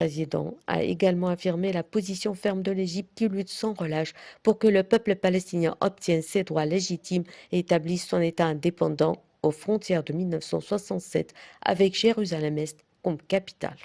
Le président a également affirmé la position ferme de l'Égypte qui lutte sans relâche pour que le peuple palestinien obtienne ses droits légitimes et établisse son État indépendant aux frontières de 1967 avec Jérusalem-Est comme capitale.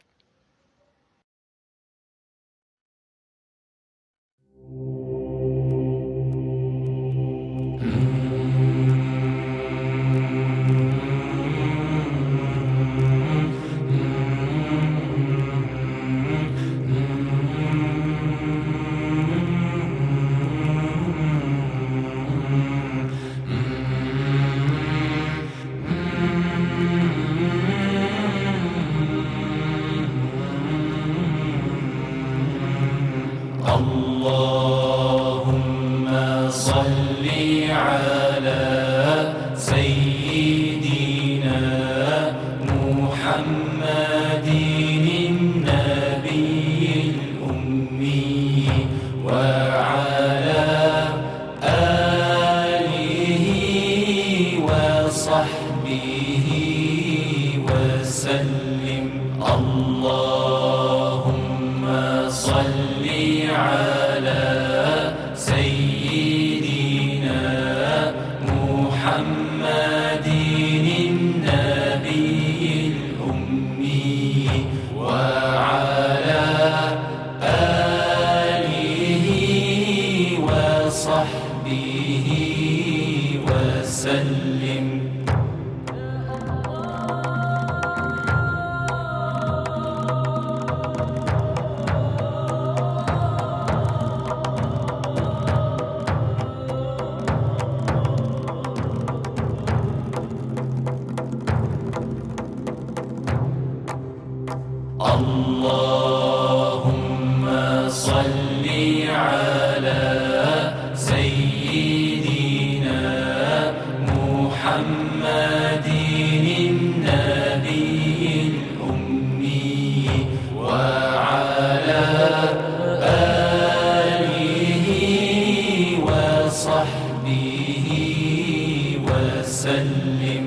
اللهم صل على سيدنا محمد النبي الأمي وعلى آله وصحبه وسلم اللهم صل على سيدنا محمد النبي الأمي وعلى آله وصحبه وسلم. اللهم صل على سيدنا محمد النبي الأمي وعلى آله وصحبه وسلم.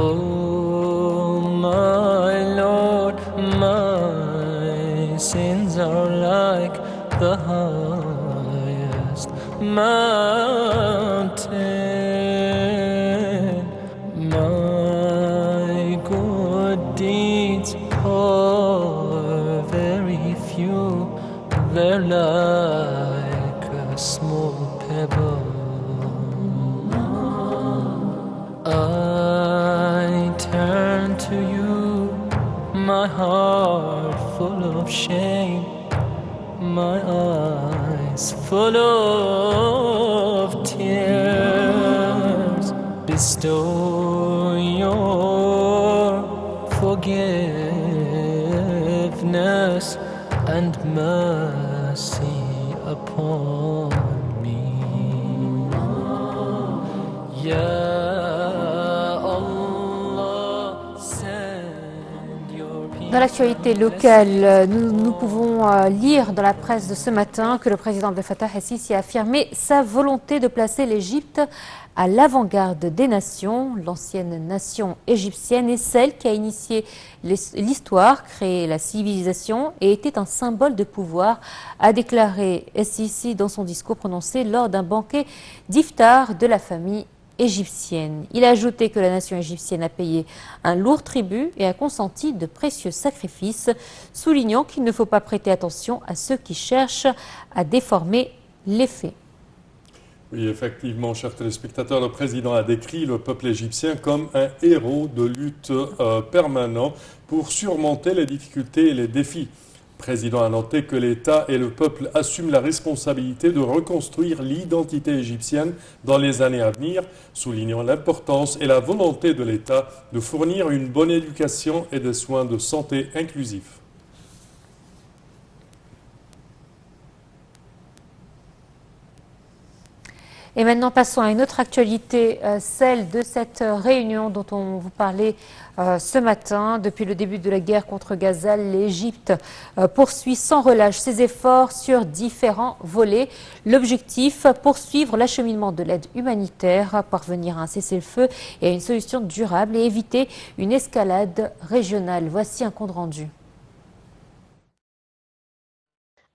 Oh my Lord, my sins are like the highest mountain. My good deeds are very few, they're like a small pebble. I turn to you, my heart full of shame, my eyes full of tears. Bestow your forgiveness and mercy upon me. Ya Dans l'actualité locale, nous pouvons lire dans la presse de ce matin que le président Abdel Fattah el-Sisi a affirmé sa volonté de placer l'Égypte à l'avant-garde des nations. L'ancienne nation égyptienne est celle qui a initié l'histoire, créé la civilisation et était un symbole de pouvoir, a déclaré el-Sisi dans son discours prononcé lors d'un banquet d'iftar de la famille égyptienne. Il a ajouté que la nation égyptienne a payé un lourd tribut et a consenti de précieux sacrifices, soulignant qu'il ne faut pas prêter attention à ceux qui cherchent à déformer les faits. Oui, effectivement, chers téléspectateurs, le président a décrit le peuple égyptien comme un héros de lutte permanent pour surmonter les difficultés et les défis. Le président a noté que l'État et le peuple assument la responsabilité de reconstruire l'identité égyptienne dans les années à venir, soulignant l'importance et la volonté de l'État de fournir une bonne éducation et des soins de santé inclusifs. Et maintenant, passons à une autre actualité, celle de cette réunion dont on vous parlait ce matin. Depuis le début de la guerre contre Gaza, l'Égypte poursuit sans relâche ses efforts sur différents volets. L'objectif, poursuivre l'acheminement de l'aide humanitaire, parvenir à un cessez-le-feu et à une solution durable et éviter une escalade régionale. Voici un compte rendu.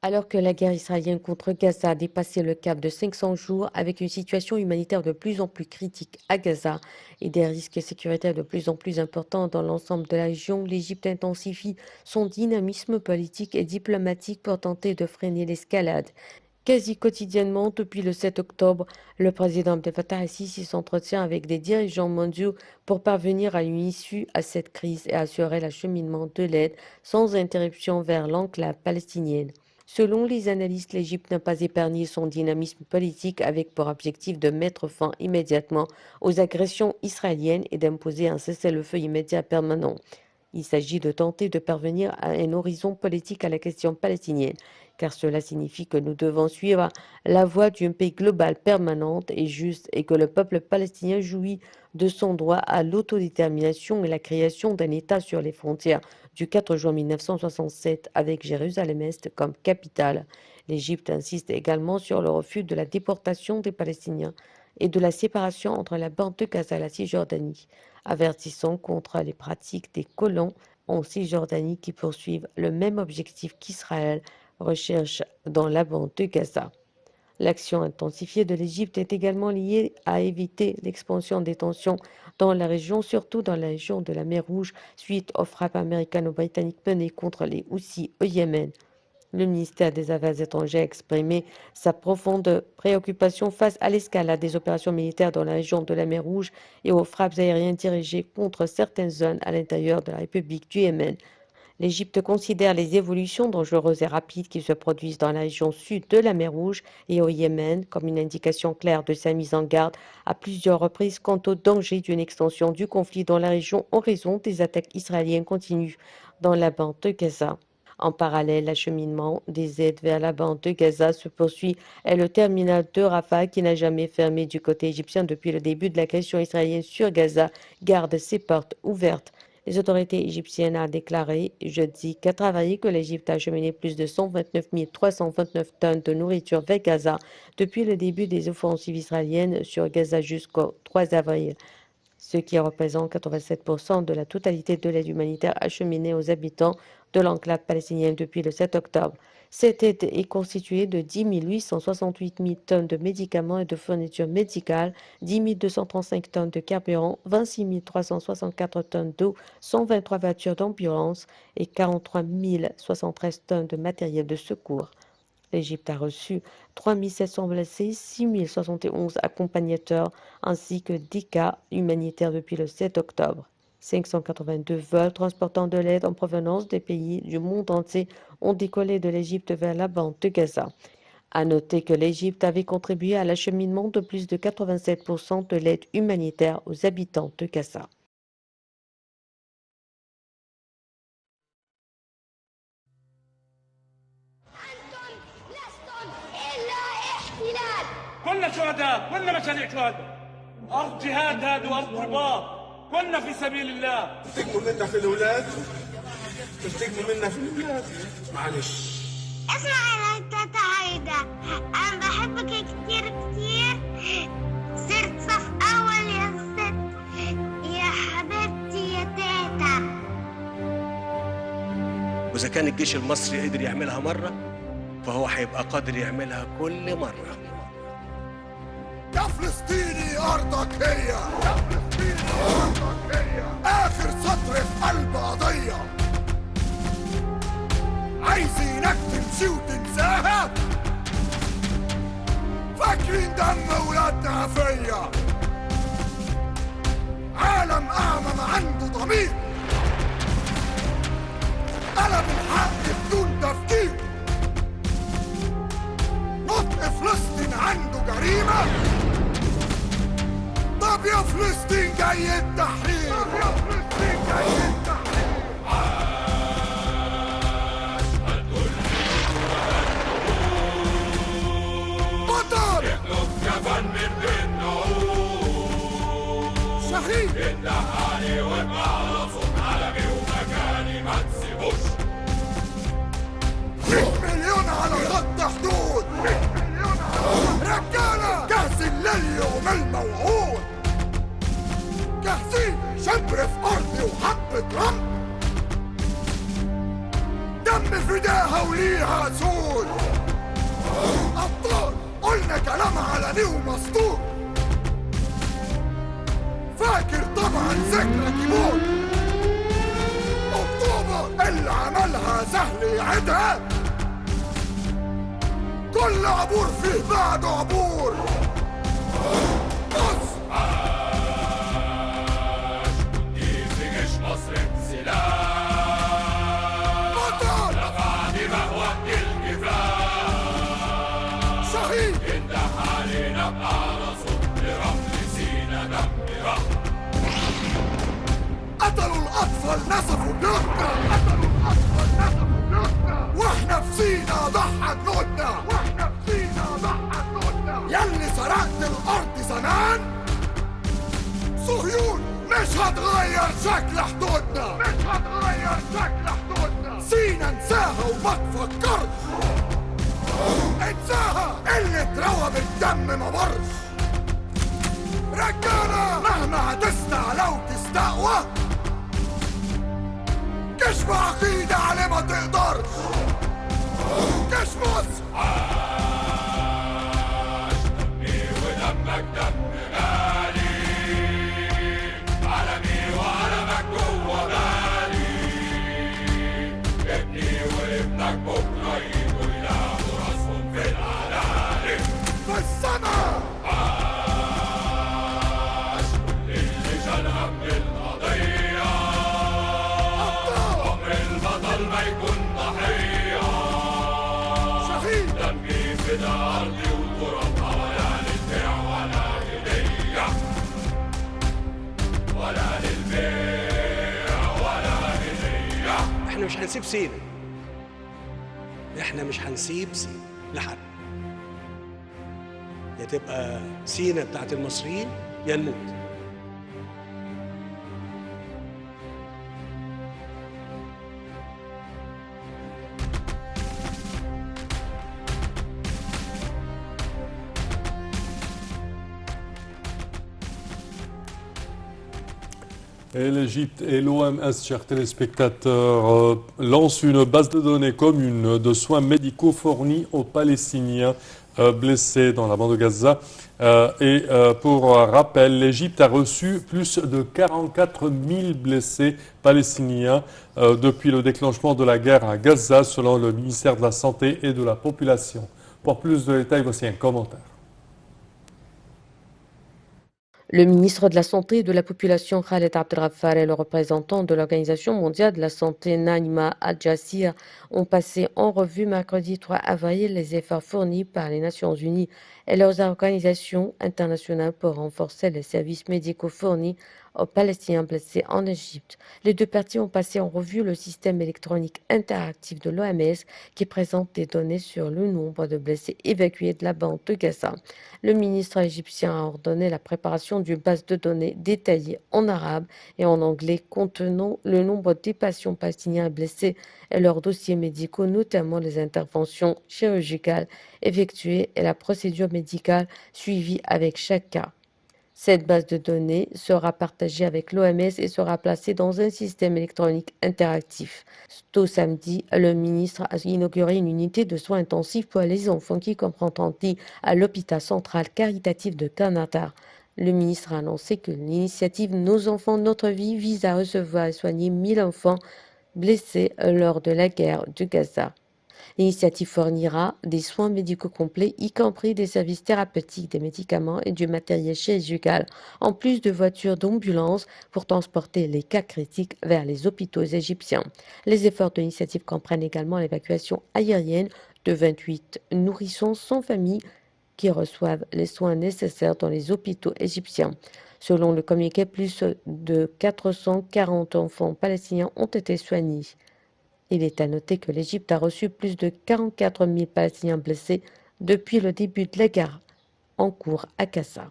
Alors que la guerre israélienne contre Gaza a dépassé le cap de 500 jours, avec une situation humanitaire de plus en plus critique à Gaza et des risques sécuritaires de plus en plus importants dans l'ensemble de la région, l'Égypte intensifie son dynamisme politique et diplomatique pour tenter de freiner l'escalade. Quasi quotidiennement, depuis le 7 octobre, le président Abdel Fattah el-Sisi s'entretient avec des dirigeants mondiaux pour parvenir à une issue à cette crise et assurer l'acheminement de l'aide sans interruption vers l'enclave palestinienne. Selon les analystes, l'Égypte n'a pas épargné son dynamisme politique avec pour objectif de mettre fin immédiatement aux agressions israéliennes et d'imposer un cessez-le-feu immédiat permanent. Il s'agit de tenter de parvenir à un horizon politique à la question palestinienne, car cela signifie que nous devons suivre la voie d'une paix globale permanente et juste et que le peuple palestinien jouit de son droit à l'autodétermination et la création d'un État sur les frontières du 4 juin 1967 avec Jérusalem-Est comme capitale. L'Égypte insiste également sur le refus de la déportation des Palestiniens et de la séparation entre la bande de Gaza et la Cisjordanie, avertissant contre les pratiques des colons en Cisjordanie qui poursuivent le même objectif qu'Israël recherche dans la bande de Gaza. L'action intensifiée de l'Égypte est également liée à éviter l'expansion des tensions dans la région, surtout dans la région de la mer Rouge, suite aux frappes américano-britanniques menées contre les Houthis au Yémen. Le ministère des Affaires étrangères a exprimé sa profonde préoccupation face à l'escalade des opérations militaires dans la région de la mer Rouge et aux frappes aériennes dirigées contre certaines zones à l'intérieur de la République du Yémen. L'Égypte considère les évolutions dangereuses et rapides qui se produisent dans la région sud de la mer Rouge et au Yémen comme une indication claire de sa mise en garde à plusieurs reprises quant au danger d'une extension du conflit dans la région en raison des attaques israéliennes continues dans la bande de Gaza. En parallèle, l'acheminement des aides vers la bande de Gaza se poursuit et le terminal de Rafah, qui n'a jamais fermé du côté égyptien depuis le début de l'agression israélienne sur Gaza, garde ses portes ouvertes. Les autorités égyptiennes ont déclaré jeudi 4 avril que l'Égypte a acheminé plus de 129 329 tonnes de nourriture vers Gaza depuis le début des offensives israéliennes sur Gaza jusqu'au 3 avril, ce qui représente 87% de la totalité de l'aide humanitaire acheminée aux habitants de l'enclave palestinienne depuis le 7 octobre. Cette aide est constituée de 10 868 tonnes de médicaments et de fournitures médicales, 10 235 tonnes de carburant, 26 364 tonnes d'eau, 123 voitures d'ambulance et 43 073 tonnes de matériel de secours. L'Égypte a reçu 3 700 blessés, 6 071 accompagnateurs ainsi que 10 cas humanitaires depuis le 7 octobre. 582 vols transportant de l'aide en provenance des pays du monde entier ont décollé de l'Égypte vers la bande de Gaza. À noter que l'Égypte avait contribué à l'acheminement de plus de 87% de l'aide humanitaire aux habitants de Gaza. كنا شهداء، كنا مشاريع شهداء. أرض جهاد هذا وأرض رباط، كنا في سبيل الله. تشتكوا منا في الأولاد، تشتكوا منا في الأولاد. معلش. اسمع يا تاتا عايدة، أنا بحبك كتير كتير. صرت صف أول يا ست، يا حبيبتي يا تاتا. وإذا كان الجيش المصري قدر يعملها مرة، فهو هيبقى قادر يعملها كل مرة. يا فلسطيني أرضك هي، يا فلسطيني أرضك هي، آخر سطر في قلب قضية. عايزينك تمشي وتنساها، فاكرين دم ولادنا فيا. عالم أعمى ما عنده ضمير، قلب الحق بدون تفكير. نطق فلسطين عنده جريمة. طب يا فلسطين جاي التحرير، طب يا فلسطين جاي التحرير. بطل يحلف كفن من بين نعود. شهيد ينده علي وابقى على صوت علمي ومكاني ما تسيبوش. 100 مليون على خط حدود، 100 مليون رجالة جاهزين لليوم الموعود. جاهزين شبر في أرضي وحبة رمل. دم فداها وليها سود. أبطال قلنا كلام علني ومسطور. فاكر طبعا ذكرى كيبون أكتوبر اللي عملها سهل يعيدها. كل عبور فيه بعده عبور. بص في جيش مصر بسلاح بطل رفع دماغ وقت الكفاح. شهيد انده علينا بأعلى صوت لرمل سينا دم رحم. قتلوا الأطفال نسفوا بيوتنا. قتلوا الأطفال نسفوا بيوتنا. واحنا في سينا ضحى جنودنا. واحنا في سينا ضحى جنودنا. ياللي سرقت الأرض زمان صهيون مش هتغير شكل حدودنا. مش هتغير شكل حدودنا. سينا انساها وما تفكرش. انساها اللي اتروى بالدم ما برش. رجالة مهما هتستعلى وتستقوى جيش بعقيدة عليه ما تقدرش. جيش مصر عاش دمي ودمك دم غالي. عالمي وعلمك جوه بالي. ابني وابنك بكره يجوا يلاقوا راسهم في العلالي. في السما. عاش كل اللي شال هم القضية. عمر البطل ما يكون ضحية. شهيد دمي فدا أرضي وترابها ولا للبيع ولا هدية. ولا للبيع ولا هدية. احنا مش هنسيب سينا. احنا مش هنسيب سينا لحد. يا تبقى سينا بتاعت المصريين يا نموت. Et l'Égypte et l'OMS, chers téléspectateurs, lancent une base de données commune de soins médicaux fournis aux Palestiniens blessés dans la bande de Gaza. Pour rappel, l'Égypte a reçu plus de 44 000 blessés palestiniens depuis le déclenchement de la guerre à Gaza, selon le ministère de la Santé et de la Population. Pour plus de détails, voici un commentaire. Le ministre de la Santé et de la Population, Khaled Abdelghaffar, et le représentant de l'Organisation mondiale de la santé, Naïma Al-Jassir, ont passé en revue mercredi 3 avril les efforts fournis par les Nations Unies et leurs organisations internationales pour renforcer les services médicaux fournis aux Palestiniens blessés en Égypte. Les deux parties ont passé en revue le système électronique interactif de l'OMS qui présente des données sur le nombre de blessés évacués de la bande de Gaza. Le ministre égyptien a ordonné la préparation d'une base de données détaillée en arabe et en anglais contenant le nombre des patients palestiniens blessés et leurs dossiers médicaux, notamment les interventions chirurgicales effectuées et la procédure médicale suivie avec chaque cas. Cette base de données sera partagée avec l'OMS et sera placée dans un système électronique interactif. Tôt samedi, le ministre a inauguré une unité de soins intensifs pour les enfants qui comprend à l'hôpital central caritatif de Kanatar. Le ministre a annoncé que l'initiative Nos enfants, notre vie vise à recevoir et soigner 1000 enfants blessés lors de la guerre de Gaza. L'initiative fournira des soins médicaux complets, y compris des services thérapeutiques, des médicaments et du matériel chirurgical, en plus de voitures d'ambulance pour transporter les cas critiques vers les hôpitaux égyptiens. Les efforts de l'initiative comprennent également l'évacuation aérienne de 28 nourrissons sans famille qui reçoivent les soins nécessaires dans les hôpitaux égyptiens. Selon le communiqué, plus de 440 enfants palestiniens ont été soignés. Il est à noter que l'Égypte a reçu plus de 44 000 Palestiniens blessés depuis le début de la guerre en cours à Gaza.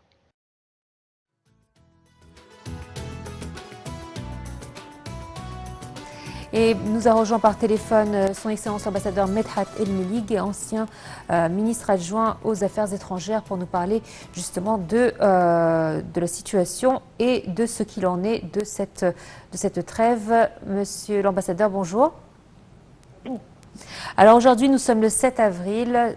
Et nous a rejoint par téléphone son Excellence l'ambassadeur Medhat El-Melig, ancien ministre adjoint aux Affaires étrangères, pour nous parler justement de la situation et de ce qu'il en est de cette trêve. Monsieur l'ambassadeur, bonjour. Alors aujourd'hui, nous sommes le 7 avril.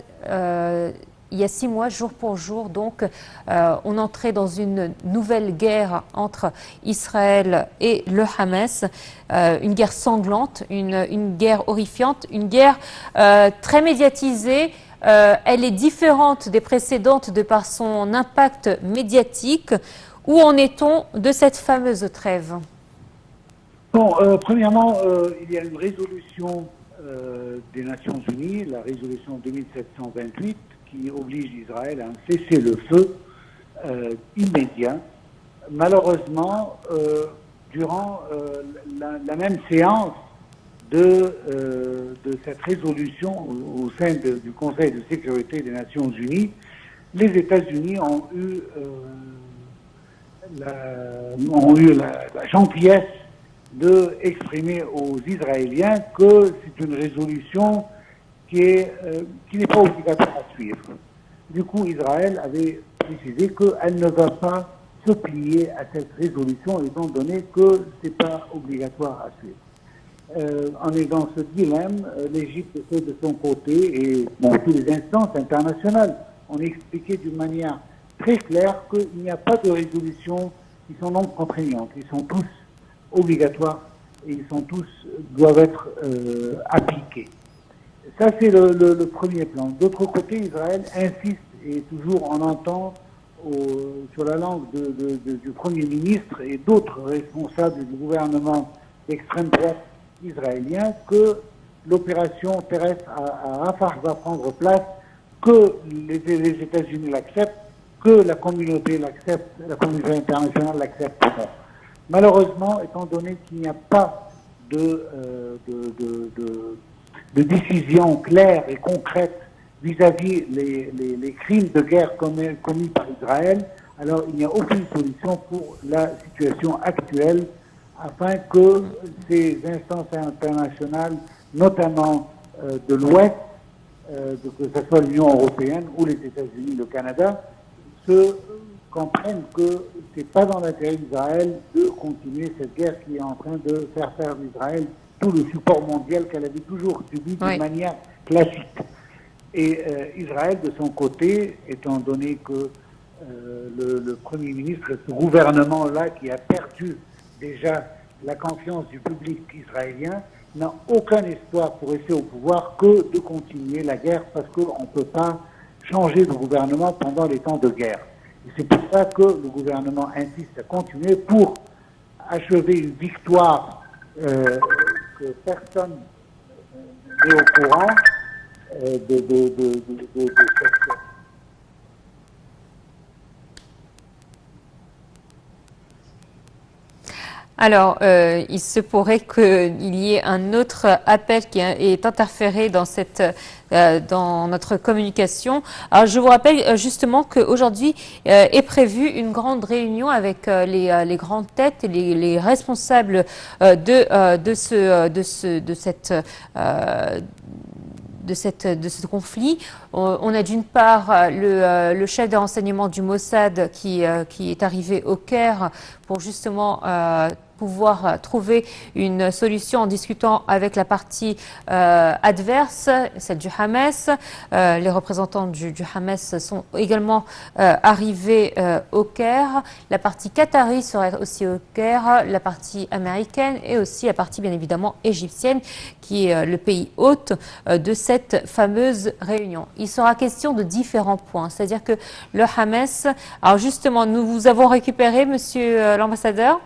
Il y a 6 mois, jour pour jour, donc, on entrait dans une nouvelle guerre entre Israël et le Hamas, une guerre sanglante, une guerre horrifiante, une guerre très médiatisée. Elle est différente des précédentes de par son impact médiatique. Où en est-on de cette fameuse trêve? Bon, premièrement, il y a une résolution des Nations Unies, la résolution 2728, qui oblige Israël à un cessez-le-feu immédiat. Malheureusement, durant la même séance de cette résolution au sein du Conseil de sécurité des Nations Unies, les États-Unis ont eu la gentillesse d'exprimer aux Israéliens que c'est une résolution qui n'est pas obligatoire à suivre. Du coup, Israël avait précisé qu'elle ne va pas se plier à cette résolution, étant donné que ce n'est pas obligatoire à suivre. On est dans ce dilemme. L'Égypte essaie de son côté, et toutes les instances internationales ont expliqué d'une manière très claire qu'il n'y a pas de résolutions qui sont non contraignantes. Ils sont tous obligatoires et ils sont tous doivent être appliqués. Ça, c'est le premier plan. D'autre côté, Israël insiste, et toujours on entend sur la langue du Premier ministre et d'autres responsables du gouvernement d'extrême droite israélien, que l'opération terrestre à Rafah va prendre place, que les États-Unis l'acceptent, que la communauté l'accepte, la communauté internationale l'accepte. Malheureusement, étant donné qu'il n'y a pas de décision claire et concrète vis-à-vis les crimes de guerre commis par Israël, alors il n'y a aucune solution pour la situation actuelle, afin que ces instances internationales, notamment de l'Ouest, que ce soit l'Union européenne ou les États-Unis, le Canada, se comprennent que ce n'est pas dans l'intérêt d'Israël de continuer cette guerre qui est en train de faire perdre d'Israël tout le support mondial qu'elle avait toujours subi d'une manière classique. Et Israël, de son côté, étant donné que le Premier ministre et ce gouvernement-là, qui a perdu déjà la confiance du public israélien, n'a aucun espoir pour rester au pouvoir que de continuer la guerre, parce qu'on ne peut pas changer de gouvernement pendant les temps de guerre. Et c'est pour ça que le gouvernement insiste à continuer pour achever une victoire que personne n'est au courant de cette... Alors, il se pourrait qu'il y ait un autre appel qui est interféré dans notre communication. Alors, je vous rappelle justement qu'aujourd'hui est prévue une grande réunion avec les grandes têtes et les responsables de ce conflit. On a d'une part le chef de renseignement du Mossad qui est arrivé au Caire pour justement pouvoir trouver une solution en discutant avec la partie adverse, celle du Hamas. Les représentants du Hamas sont également arrivés au Caire. La partie qatari serait aussi au Caire, la partie américaine et aussi la partie bien évidemment égyptienne qui est le pays hôte de cette fameuse réunion. Il sera question de différents points, c'est-à-dire que le Hamas... Alors justement, nous vous avons récupéré, monsieur l'ambassadeur.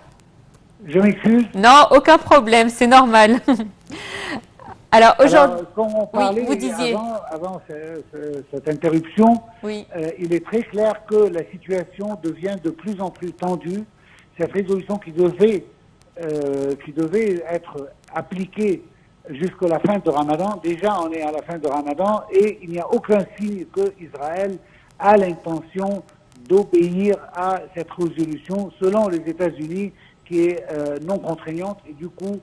Je m'excuse. Non, aucun problème, c'est normal. Alors aujourd'hui, comme on parlait vous disiez avant cette interruption, oui. Il est très clair que la situation devient de plus en plus tendue. Cette résolution qui devait être appliquée jusqu'à la fin de Ramadan, déjà on est à la fin de Ramadan et il n'y a aucun signe que Israël a l'intention d'obéir à cette résolution selon les États-Unis, qui est non contraignante, et du coup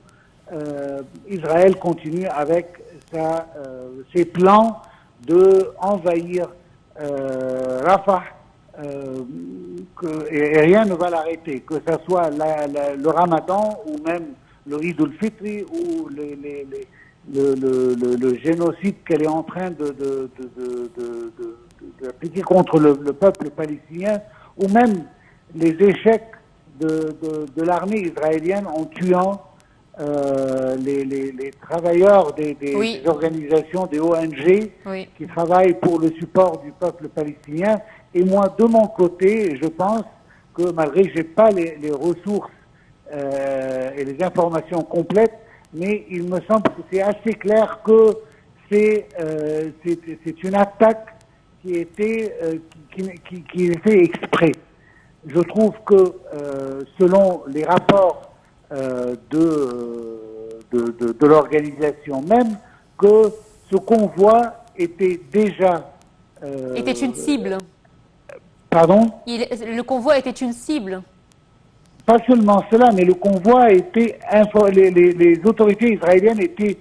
Israël continue avec ses plans de envahir Rafah et rien ne va l'arrêter, que ce soit le Ramadan ou même le Eid al-Fitr ou le génocide qu'elle est en train d'appliquer contre le peuple palestinien, ou même les échecs de l'armée israélienne en tuant les travailleurs des organisations, des ONG qui travaillent pour le support du peuple palestinien. Et moi, de mon côté, je pense que malgré que je n'ai pas les ressources et les informations complètes, mais il me semble que c'est assez clair que c'est une attaque qui était exprès. Je trouve que selon les rapports de l'organisation même, que ce convoi était déjà... était une cible. Pardon ? Le convoi était une cible. Pas seulement cela, mais le convoi était les autorités israéliennes étaient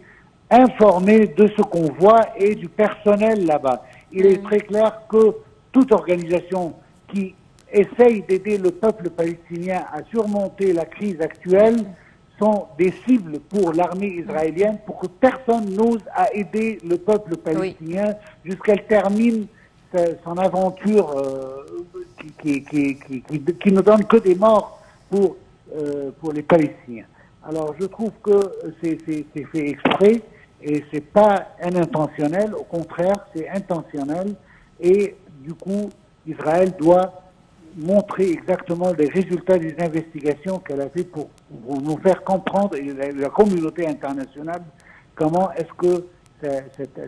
informées de ce convoi et du personnel là-bas. Il est très clair que toute organisation qui essaye d'aider le peuple palestinien à surmonter la crise actuelle sont des cibles pour l'armée israélienne pour que personne n'ose à aider le peuple palestinien jusqu'elle termine son aventure qui ne donne que des morts pour les Palestiniens. Alors je trouve que c'est fait exprès et c'est pas intentionnel, au contraire c'est intentionnel et du coup Israël doit montrer exactement les résultats des investigations qu'elle a fait pour nous faire comprendre, et la communauté internationale, comment est-ce que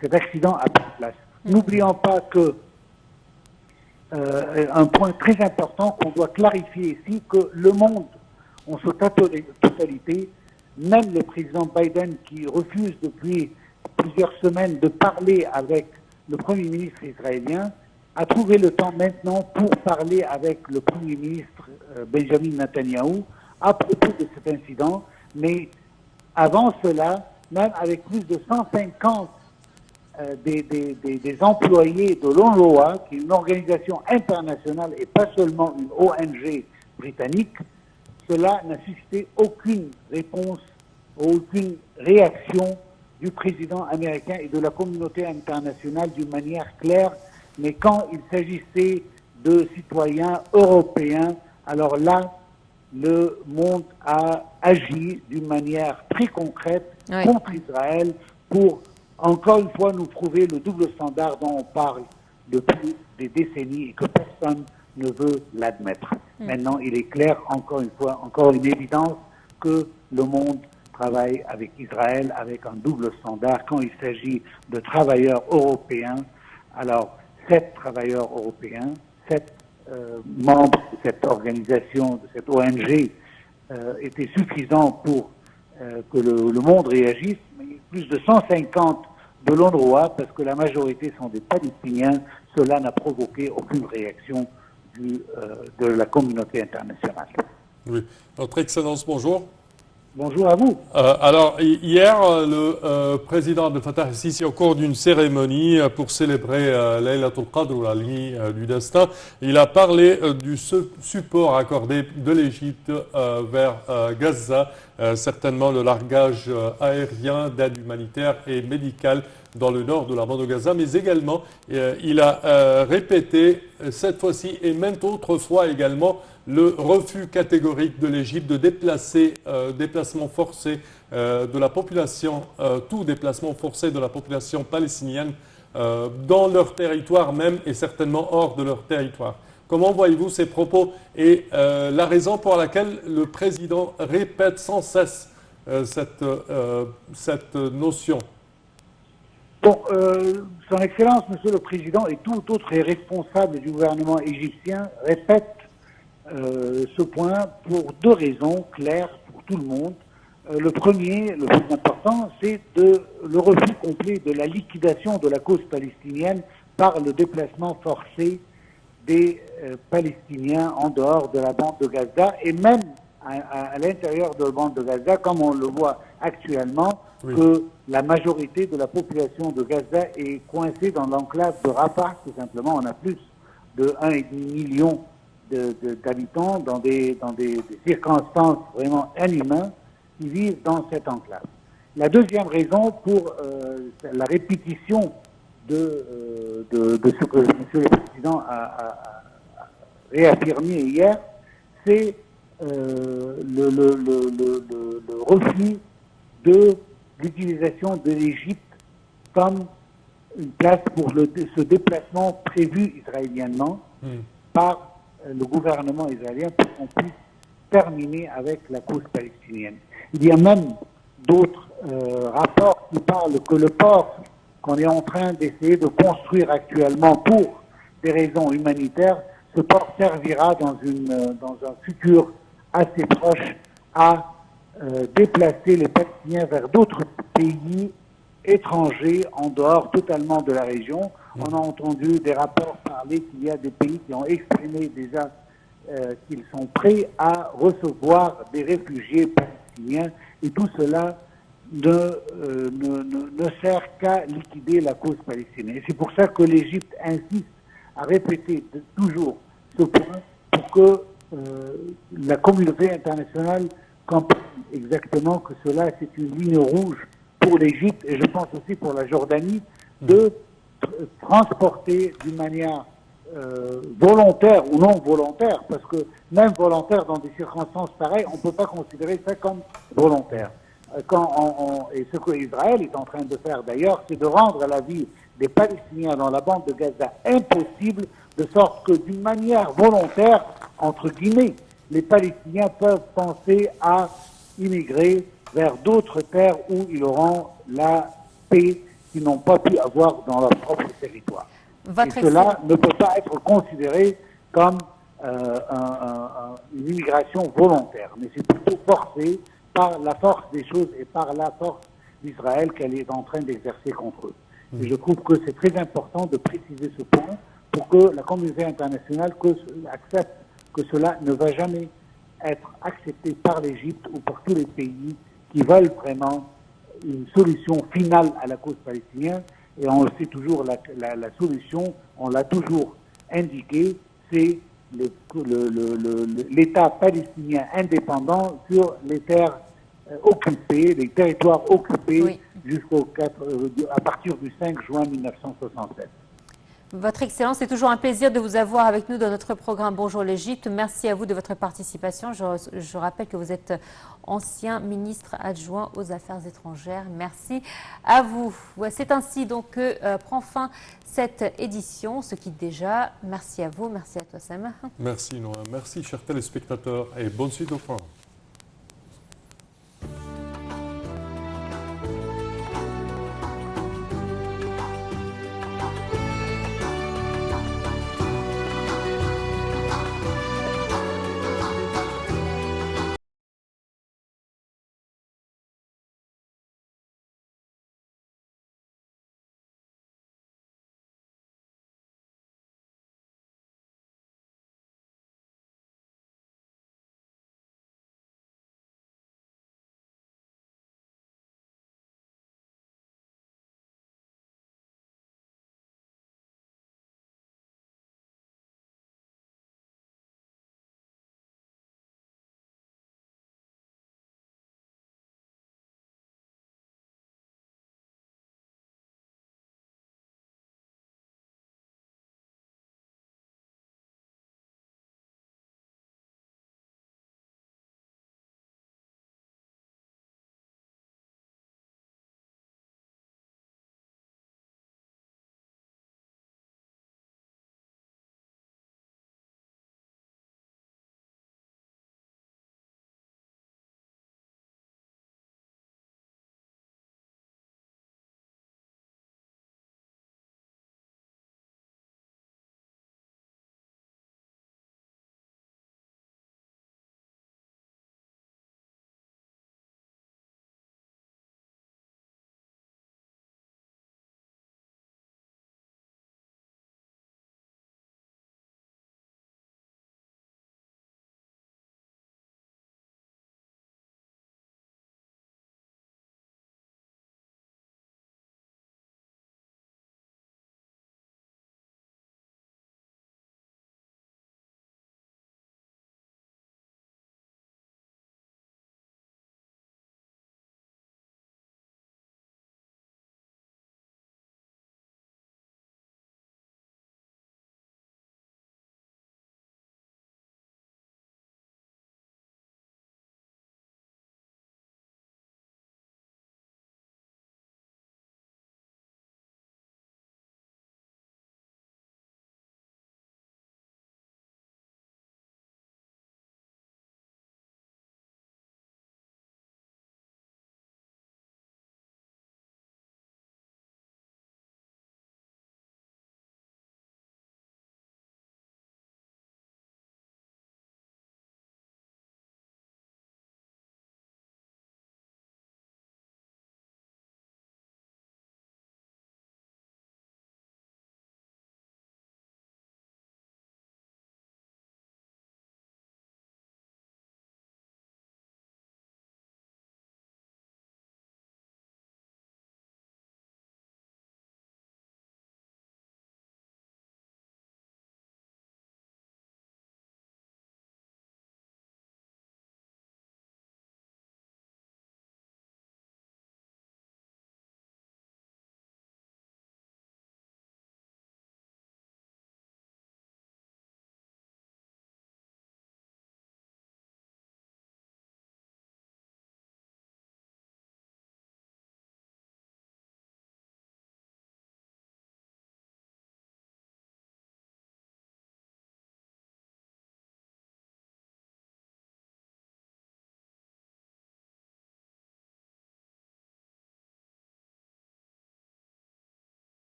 cet accident a pris place. N'oublions pas que un point très important qu'on doit clarifier ici, que le monde, en sa totalité, même le président Biden qui refuse depuis plusieurs semaines de parler avec le Premier ministre israélien, a trouvé le temps maintenant pour parler avec le Premier ministre Benjamin Netanyahou à propos de cet incident. Mais avant cela, même avec plus de 150 des employés de l'UNRWA, qui est une organisation internationale et pas seulement une ONG britannique, cela n'a suscité aucune réponse, aucune réaction du président américain et de la communauté internationale d'une manière claire. Mais quand il s'agissait de citoyens européens, alors là, le monde a agi d'une manière très concrète contre Israël pour, encore une fois, nous prouver le double standard dont on parle depuis des décennies et que personne ne veut l'admettre. Maintenant, il est clair, encore une fois, encore une évidence, que le monde travaille avec Israël avec un double standard quand il s'agit de travailleurs européens. Alors, 7 travailleurs européens, 7 membres de cette organisation, de cette ONG, étaient suffisants pour que le monde réagisse. Mais plus de 150 de l'UNRWA, parce que la majorité sont des Palestiniens, cela n'a provoqué aucune réaction de la communauté internationale. Oui. Votre Excellence, bonjour. Bonjour à vous. Alors, hier, le président Abdel Fattah el-Sisi, au cours d'une cérémonie pour célébrer Laylatul Qadr, ou la nuit du destin, il a parlé du support accordé de l'Égypte vers Gaza, certainement le largage aérien d'aide humanitaire et médicale dans le nord de la bande de Gaza, mais également, il a répété cette fois-ci et maintes autres fois également le refus catégorique de l'Égypte de déplacer, déplacement forcé de la population, tout déplacement forcé de la population palestinienne dans leur territoire même et certainement hors de leur territoire. Comment voyez-vous ces propos et la raison pour laquelle le président répète sans cesse cette notion? Bon, Son Excellence, Monsieur le Président, et tout autre responsable du gouvernement égyptien répète ce point pour 2 raisons claires pour tout le monde. Le premier, le plus important, c'est le refus complet de la liquidation de la cause palestinienne par le déplacement forcé des Palestiniens en dehors de la bande de Gaza et même à l'intérieur de la bande de Gaza, comme on le voit actuellement, que la majorité de la population de Gaza est coincée dans l'enclave de Rafah, tout simplement. On a plus de 1,5 million d'habitants dans des circonstances vraiment inhumaines qui vivent dans cette enclave. La deuxième raison pour la répétition de ce que M. le Président a réaffirmé hier, c'est le refus de l'utilisation de l'Égypte comme une place pour ce déplacement prévu israéliennement par le gouvernement israélien pour qu'on puisse terminer avec la cause palestinienne. Il y a même d'autres rapports qui parlent que le port qu'on est en train d'essayer de construire actuellement pour des raisons humanitaires, ce port servira dans un futur assez proche à déplacer les Palestiniens vers d'autres pays étrangers en dehors totalement de la région. On a entendu des rapports parler qu'il y a des pays qui ont exprimé déjà qu'ils sont prêts à recevoir des réfugiés palestiniens et tout cela ne sert qu'à liquider la cause palestinienne. Et c'est pour ça que l'Égypte insiste à répéter toujours ce point pour que la communauté internationale comprenne exactement que cela c'est une ligne rouge pour l'Égypte et je pense aussi pour la Jordanie de transporter d'une manière volontaire ou non volontaire, parce que même volontaire dans des circonstances pareilles, on ne peut pas considérer ça comme volontaire. Et ce que Israël est en train de faire d'ailleurs, c'est de rendre la vie des Palestiniens dans la bande de Gaza impossible, de sorte que d'une manière volontaire, entre guillemets, les Palestiniens peuvent penser à immigrer vers d'autres terres où ils auront la paix qu'ils n'ont pas pu avoir dans leur propre territoire. Et cela ne peut pas être considéré comme une immigration volontaire, mais c'est plutôt forcé par la force des choses et par la force d'Israël qu'elle est en train d'exercer contre eux. Et je trouve que c'est très important de préciser ce point pour que la communauté internationale accepte que cela ne va jamais être accepté par l'Égypte ou par tous les pays qui veulent vraiment une solution finale à la cause palestinienne. Et on le sait toujours, la solution, on l'a toujours indiqué, c'est l'État palestinien indépendant sur les terres occupées, les territoires occupés à partir du 5 juin 1967. Votre Excellence, c'est toujours un plaisir de vous avoir avec nous dans notre programme Bonjour l'Égypte. Merci à vous de votre participation. Je rappelle que vous êtes ancien ministre adjoint aux Affaires étrangères. Merci à vous. C'est ainsi donc que prend fin cette édition. On se quitte déjà. Merci à vous. Merci à toi, Sam. Merci, Noah. Merci, chers téléspectateurs, et bonne suite au programme.